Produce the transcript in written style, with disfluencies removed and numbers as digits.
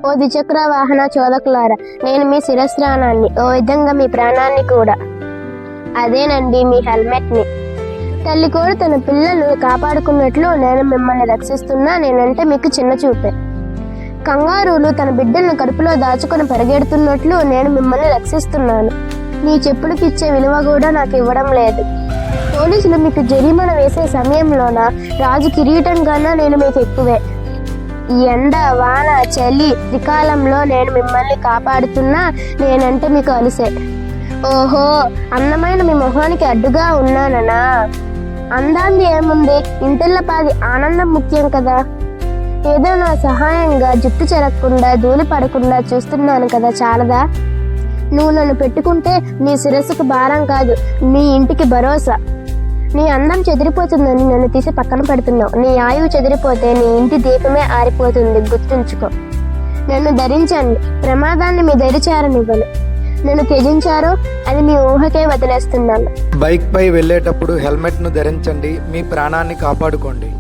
ఓ ద్విచక్ర వాహన చోదకులారా, నేను మీ శిరస్త్రాణాన్ని, ఓ విధంగా మీ ప్రాణాన్ని కూడా. అదేనండి మీ హెల్మెట్ని. తల్లి కూడా తన పిల్లలు కాపాడుకున్నట్లు నేను మిమ్మల్ని రక్షిస్తున్నా. నేనంటే మీకు చిన్న చూపే. కంగారులు తన బిడ్డలను కడుపులో దాచుకొని పరిగెడుతున్నట్లు నేను మిమ్మల్ని రక్షిస్తున్నాను. నీ చెప్పులకు ఇచ్చే విలువ కూడా నాకు ఇవ్వడం లేదు. పోలీసులు మీకు జరిమానా వేసే సమయంలోన రాజు కిరీటం కన్నా నేను మీకు ఎక్కువే. ఈ ఎండ, వాన, చలి, త్రికాలంలో నేను మిమ్మల్ని కాపాడుతున్నా. నేనంటే మీకు అలుసే. ఓహో, అందమైన మీ మొహానికి అడ్డుగా ఉన్నాననా? అందాంది ఏముంది, ఇంటిల్లపాది ఆనందం ముఖ్యం కదా. ఏదో నా సహాయంగా జుట్టు చెరగకుండా ధూళి పడకుండా చూస్తున్నాను కదా, చాలదా? నువ్వు నన్ను పెట్టుకుంటే నీ శిరస్సుకు భారం కాదు, నీ ఇంటికి భరోసా. నీ అందం చెదిరిపోతుందని నన్ను తీసి పక్కన పెడుతున్నావు. నీ ఆయువు చెదిరిపోతే నీ ఇంటి దీపమే ఆరిపోతుంది, గుర్తుంచుకో. నన్ను ధరించండి, ప్రమాదాన్ని మీ దరి చేరనివ్వను. నన్ను త్యజించారో అది మీ ఊహకే వదిలేస్తున్నాను. బైక్ పై వెళ్ళేటప్పుడు హెల్మెట్ను ధరించండి, మీ ప్రాణాన్ని కాపాడుకోండి.